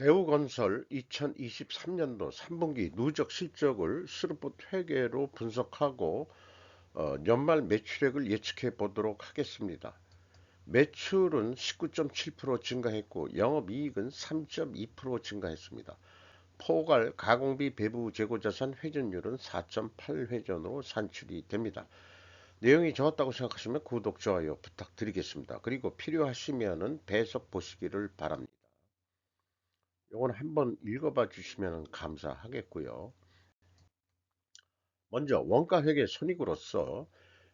대우건설 2023년도 3분기 누적 실적을 스루풋 회계로 분석하고 연말 매출액을 예측해 보도록 하겠습니다. 매출은 19.7% 증가했고 영업이익은 3.2% 증가했습니다. 포괄 가공비 배부 재고자산 회전율은 4.8회전으로 산출이 됩니다. 내용이 좋았다고 생각하시면 구독, 좋아요 부탁드리겠습니다. 그리고 필요하시면 배석 보시기를 바랍니다. 요건 한번 읽어봐 주시면 감사하겠고요. 먼저 원가회계 손익으로서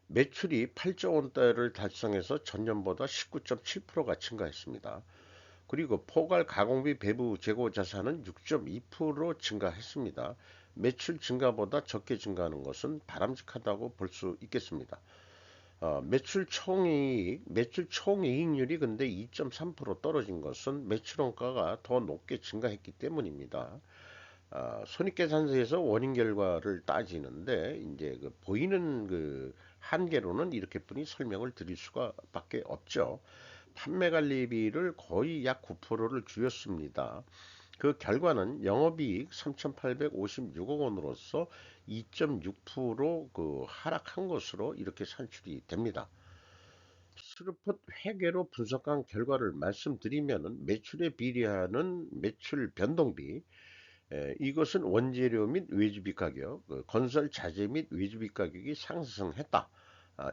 매출이 8조 원대를 달성해서 전년보다 19.7%가 증가했습니다. 그리고 포괄 가공비 배부 재고 자산은 6.2% 증가했습니다. 매출 증가보다 적게 증가하는 것은 바람직하다고 볼 수 있겠습니다. 매출 총이익률이 근데 2.3% 떨어진 것은 매출 원가가 더 높게 증가했기 때문입니다. 손익계산서에서 원인 결과를 따지는데 이제 그 보이는 그 한계로는 이렇게뿐이 설명을 드릴 수가 밖에 없죠. 판매관리비를 거의 약 9%를 줄였습니다. 그 결과는 영업이익 3,856억 원으로서 2.6% 하락한 것으로 이렇게 산출이 됩니다. 스루풋 회계로 분석한 결과를 말씀드리면 매출에 비례하는 매출 변동비, 이것은 원재료 및 외주비 가격, 건설 자재 및 외주비 가격이 상승했다.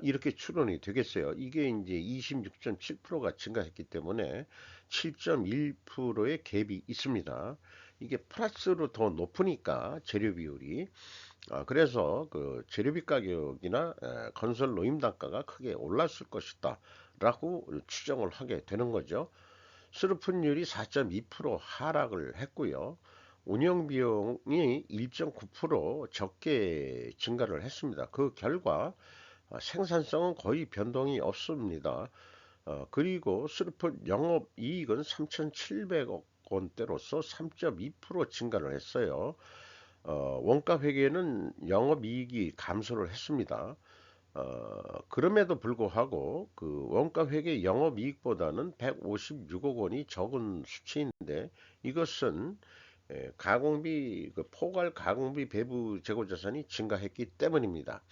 이렇게 추론이 되겠어요. 이게 이제 26.7%가 증가했기 때문에 7.1%의 갭이 있습니다. 이게 플러스로 더 높으니까 재료 비율이 그래서 그 재료비 가격이나 건설 노임 단가가 크게 올랐을 것이다 라고 추정을 하게 되는 거죠. 수르풋율이 4.2% 하락을 했고요. 운영비용이 1.9% 적게 증가를 했습니다. 그 결과 생산성은 거의 변동이 없습니다. 그리고 스루풋 영업이익은 3,700억 원대로서 3.2% 증가를 했어요. 원가 회계는 영업이익이 감소를 했습니다. 그럼에도 불구하고 그 원가 회계 영업이익보다는 156억 원이 적은 수치인데 이것은 가공비 그 포괄 가공비 배부 재고자산이 증가했기 때문입니다.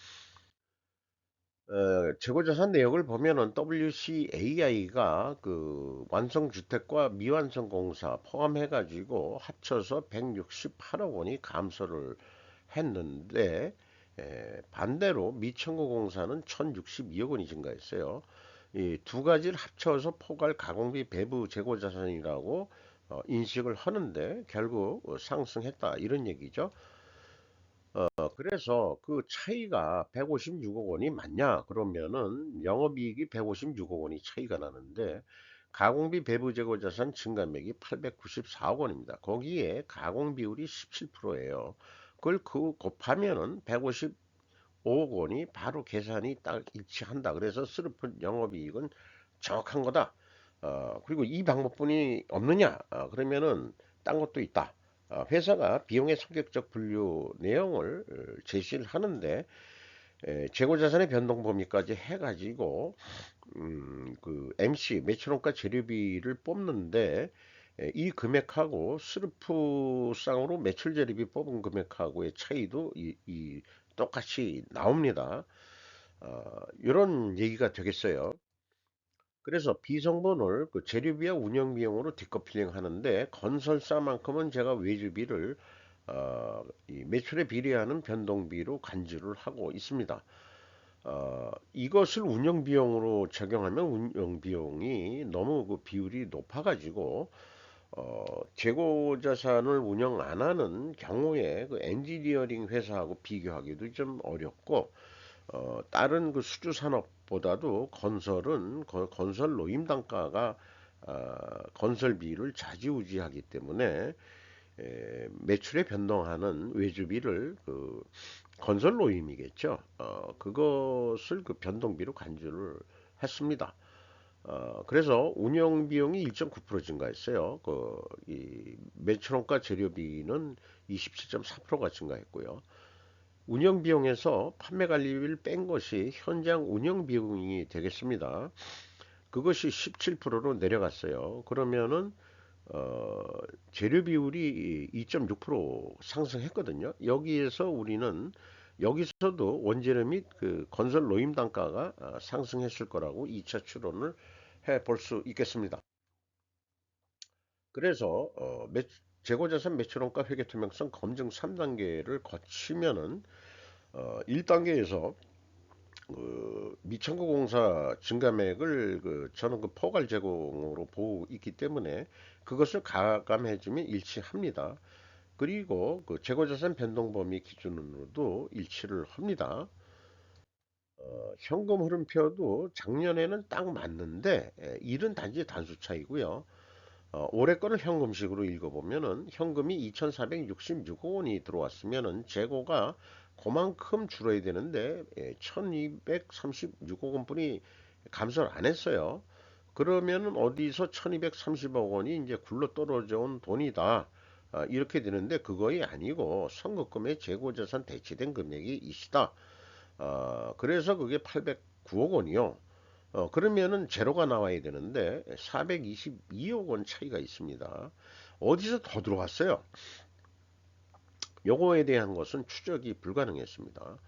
재고자산 내역을 보면은 WCAI가 그 완성주택과 미완성공사 포함해가지고 합쳐서 168억 원이 감소를 했는데 반대로 미청구공사는 1062억 원이 증가했어요. 이 두 가지를 합쳐서 포괄 가공비 배부 재고자산이라고 인식을 하는데 결국 상승했다 이런 얘기죠. 그래서 그 차이가 156억 원이 맞냐? 그러면은 영업이익이 156억 원이 차이가 나는데 가공비 배부 재고 자산 증감액이 894억 원입니다. 거기에 가공 비율이 17%예요. 그걸 그 곱하면은 155억 원이 바로 계산이 딱 일치한다. 그래서 스르픈 영업이익은 정확한 거다. 그리고 이 방법뿐이 없느냐? 그러면은 딴 것도 있다. 회사가 비용의 성격적 분류 내용을 제시를 하는데 재고자산의 변동 범위까지 해가지고 그 MC 매출원가 재료비를 뽑는데 이 금액하고 스루프상으로 매출 재료비 뽑은 금액하고의 차이도 똑같이 나옵니다. 이런 얘기가 되겠어요. 그래서 비성분을 그 재료비와 운영비용으로 디커플링 하는데 건설사만큼은 제가 외주비를 이 매출에 비례하는 변동비로 간주를 하고 있습니다. 이것을 운영비용으로 적용하면 운영비용이 너무 그 비율이 높아가지고 재고자산을 운영 안 하는 경우에 그 엔지니어링 회사하고 비교하기도 좀 어렵고 다른 그 수주 산업보다도 건설은 건설 노임 단가가 건설비를 좌지우지하기 때문에 매출에 변동하는 외주비를 그 건설 노임이겠죠. 그것을 그 변동비로 간주를 했습니다. 그래서 운영 비용이 1.9% 증가했어요. 이 매출원가 재료비는 27.4%가 증가했고요. 운영 비용에서 판매 관리비를 뺀 것이 현장 운영 비용이 되겠습니다. 그것이 17%로 내려갔어요. 그러면은 어, 재료 비율이 2.6% 상승했거든요. 여기에서 우리는 여기서도 원재료 및 그 건설 노임 단가가 상승했을 거라고 2차 추론을 해 볼 수 있겠습니다. 그래서 재고자산 매출원가 회계 투명성 검증 3단계를 거치면은 1단계에서 미청구공사 증감액을 저는 그 포괄 제공으로 보고 있기 때문에 그것을 가감해주면 일치합니다. 그리고 그 재고자산 변동 범위 기준으로도 일치를 합니다. 현금 흐름표도 작년에는 딱 맞는데 일은 단지 단수 차이고요. 올해 거를 현금식으로 읽어보면은 현금이 2,466억 원이 들어왔으면은 재고가 그만큼 줄어야 되는데 1,236억 원뿐이 감소를 안 했어요. 그러면은 어디서 1,230억 원이 이제 굴러 떨어져 온 돈이다. 이렇게 되는데 그거이 아니고 선급금의 재고자산 대체된 금액이 이시다. 그래서 그게 809억 원이요. 그러면은 제로가 나와야 되는데 422억 원 차이가 있습니다. 어디서 더 들어왔어요? 요거에 대한 것은 추적이 불가능했습니다.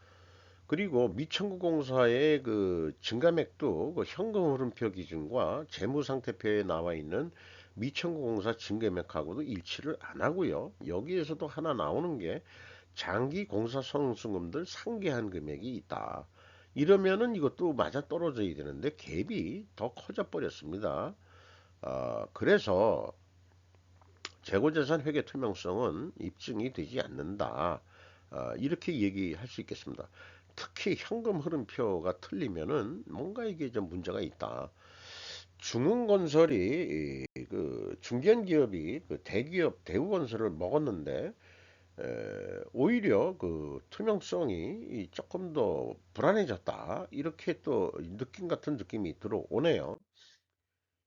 그리고 미청구공사의 그 증감액도 그 현금 흐름표 기준과 재무상태표에 나와 있는 미청구공사 증감액하고도 일치를 안 하고요. 여기에서도 하나 나오는 게 장기 공사 성승금들 상계한 금액이 있다. 이러면은 이것도 맞아 떨어져야 되는데 갭이 더 커져 버렸습니다. 그래서 재고자산 회계 투명성은 입증이 되지 않는다. 이렇게 얘기할 수 있겠습니다. 특히 현금 흐름표가 틀리면은 뭔가 이게 좀 문제가 있다. 중흥건설이 그 중견기업이 그 대기업 대우건설을 먹었는데 오히려 그 투명성이 조금 더 불안해졌다. 이렇게 또 느낌 같은 느낌이 들어오네요.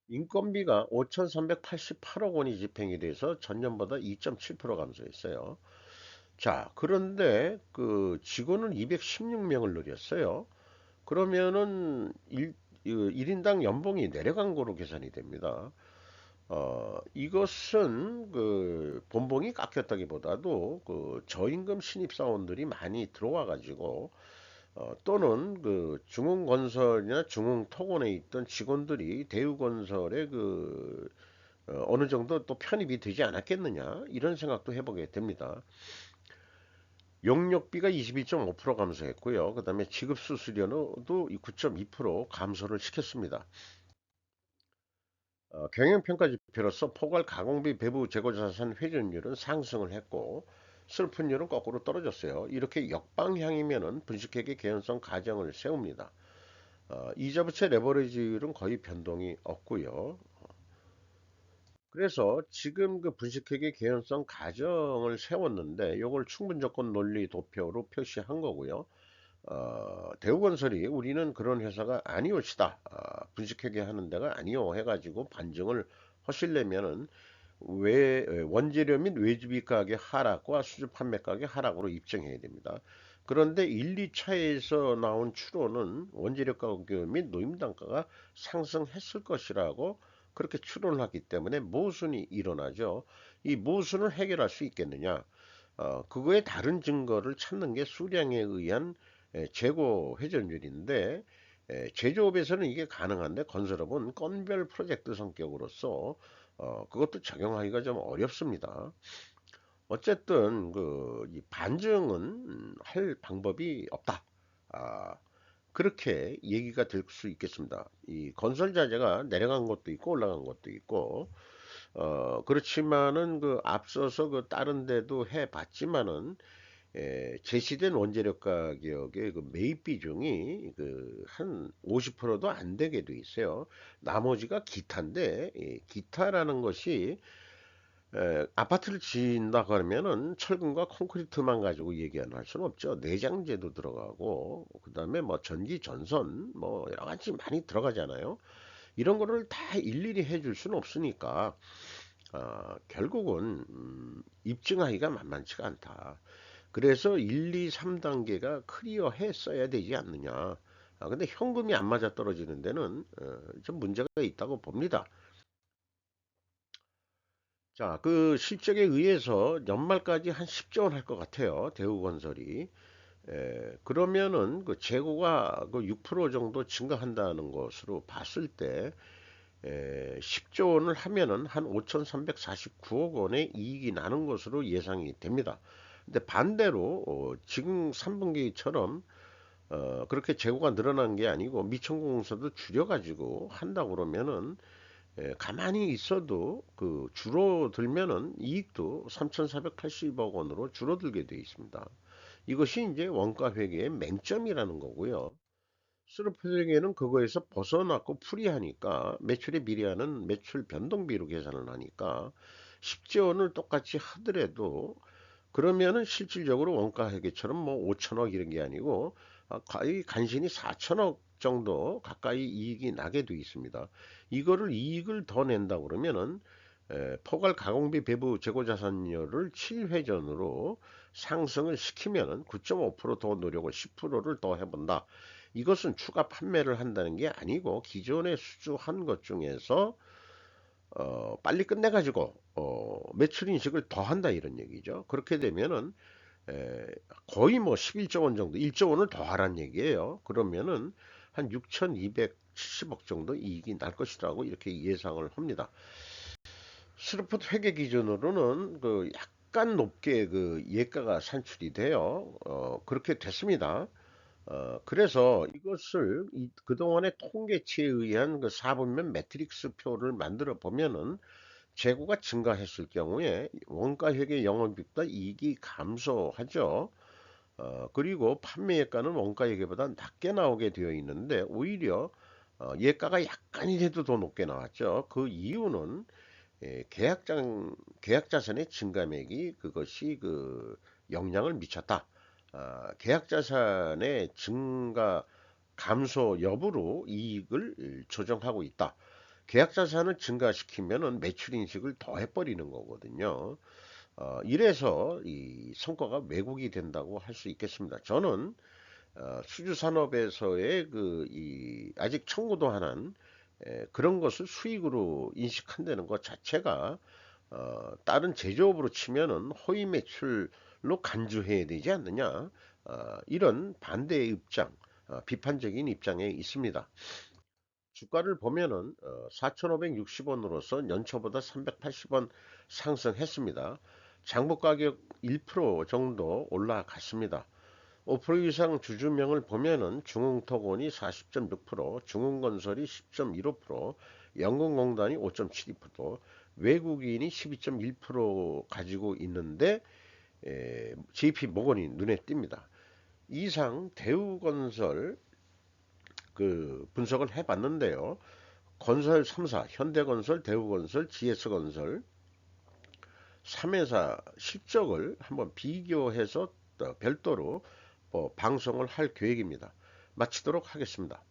인건비가 5,388억 원이 집행이 돼서 전년보다 2.7% 감소했어요. 자, 그런데 그 직원은 216명을 늘렸어요. 그러면은 일인당 연봉이 내려간 거로 계산이 됩니다. 이것은 그 본봉이 깎였다기보다도 그 저임금 신입사원들이 많이 들어와 가지고 또는 그 중흥건설이나 중흥토건에 있던 직원들이 대우건설에 그 어느 정도 또 편입이 되지 않았겠느냐 이런 생각도 해보게 됩니다. 용역비가 22.5% 감소했고요. 그 다음에 지급수수료도 9.2% 감소를 시켰습니다. 경영평가 지표로서 포괄 가공비 배부 재고자산 회전율은 상승을 했고 슬픈율은 거꾸로 떨어졌어요. 이렇게 역방향이면은 분식회계 개연성 가정을 세웁니다. 이자부채 레버리지율은 거의 변동이 없고요. 그래서 지금 그 분식회계 개연성 가정을 세웠는데 이걸 충분 조건 논리 도표로 표시한 거고요. 대우건설이 우리는 그런 회사가 아니오시다. 분식회계 하는 데가 아니오 해가지고 반증을 하시려면은 원재료 및 외주비 가격 하락과 수주 판매 가격 하락으로 입증해야 됩니다. 그런데 1, 2차에서 나온 추론은 원재료 가격 및 노임 단가가 상승했을 것이라고 그렇게 추론을 하기 때문에 모순이 일어나죠. 이 모순을 해결할 수 있겠느냐? 그거에 다른 증거를 찾는 게 수량에 의한 재고 회전율인데 제조업에서는 이게 가능한데 건설업은 건별 프로젝트 성격으로서 그것도 적용하기가 좀 어렵습니다. 어쨌든 이 반증은 할 방법이 없다. 아, 그렇게 얘기가 될 수 있겠습니다. 이 건설 자재가 내려간 것도 있고 올라간 것도 있고 그렇지만은 그 앞서서 그 다른 데도 해 봤지만은 제시된 원재료 가격의 그 매입 비중이 그 한 50%도 안 되게 돼 있어요. 나머지가 기타인데 기타라는 것이 아파트를 지은다 그러면은 철근과 콘크리트만 가지고 얘기는 할 수는 없죠. 내장재도 들어가고 그다음에 뭐 전기 전선 뭐 여러 가지 많이 들어가잖아요. 이런 거를 다 일일이 해줄 수는 없으니까 결국은 입증하기가 만만치가 않다. 그래서 1, 2, 3단계가 클리어 했어야 되지 않느냐. 근데 현금이 안 맞아 떨어지는 데는 좀 문제가 있다고 봅니다. 자, 그 실적에 의해서 연말까지 한 10조 원 할 것 같아요. 대우건설이. 그러면은 그 재고가 그 6% 정도 증가한다는 것으로 봤을 때 10조 원을 하면은 한 5,349억 원의 이익이 나는 것으로 예상이 됩니다. 근데 반대로 지금 3분기처럼 그렇게 재고가 늘어난 게 아니고 미천공사도 줄여가지고 한다 그러면은 가만히 있어도 그 줄어들면은 이익도 3,480억 원으로 줄어들게 되어 있습니다. 이것이 이제 원가 회계의 맹점이라는 거고요. 스루프에게는 그거에서 벗어났고 풀이하니까 매출에 비례하는 매출 변동비로 계산을 하니까 10조 원을 똑같이 하더라도 그러면은 실질적으로 원가 회계처럼 뭐 5천억 이런 게 아니고 거의 간신히 4천억 정도 가까이 이익이 나게 돼 있습니다. 이거를 이익을 더 낸다 그러면은 포괄 가공비 배부 재고자산율을 7회전으로 상승을 시키면은 9.5%더 노력을 10%를 더 해본다. 이것은 추가 판매를 한다는 게 아니고 기존에 수주한 것 중에서 빨리 끝내가지고 매출 인식을 더 한다 이런 얘기죠. 그렇게 되면은 에, 거의 뭐 11조 원 정도, 1조 원을 더 하란 얘기예요. 그러면은 한 6,270억 정도 이익이 날 것이라고 이렇게 예상을 합니다. 스루프트 회계 기준으로는 그 약간 높게 그 예가가 산출이 돼요. 그렇게 됐습니다. 그래서 이것을 그동안의 통계치에 의한 그 4분면 매트릭스 표를 만들어 보면은 재고가 증가했을 경우에 원가 회계 영업이익보다 이익이 감소하죠. 그리고 판매예가는 원가 예가보다 낮게 나오게 되어 있는데 오히려 예가가 약간이라도 더 높게 나왔죠. 그 이유는 계약 자산의 증감액이 그것이 그 영향을 미쳤다. 계약 자산의 증가 감소 여부로 이익을 조정하고 있다. 계약 자산을 증가시키면은 매출 인식을 더 해버리는 거거든요. 이래서 이 성과가 왜곡이 된다고 할 수 있겠습니다. 저는 수주 산업에서의 그 이 아직 청구도 하는 그런 것을 수익으로 인식한다는 것 자체가 다른 제조업으로 치면은 허위 매출로 간주해야 되지 않느냐 이런 반대의 입장 비판적인 입장에 있습니다. 주가를 보면은 4,560원으로서 연초보다 380원 상승했습니다. 장부 가격 1% 정도 올라갔습니다. 5% 이상 주주명을 보면은 중흥토건이 40.6%, 중흥건설이 10.15%, 영국공단이 5.72%, 외국인이 12.1% 가지고 있는데 JP모건이 눈에 띕니다. 이상 대우건설 그 분석을 해봤는데요. 건설 3사, 현대건설, 대우건설, GS건설 3회사 실적을 한번 비교해서 별도로 방송을 할 계획입니다. 마치도록 하겠습니다.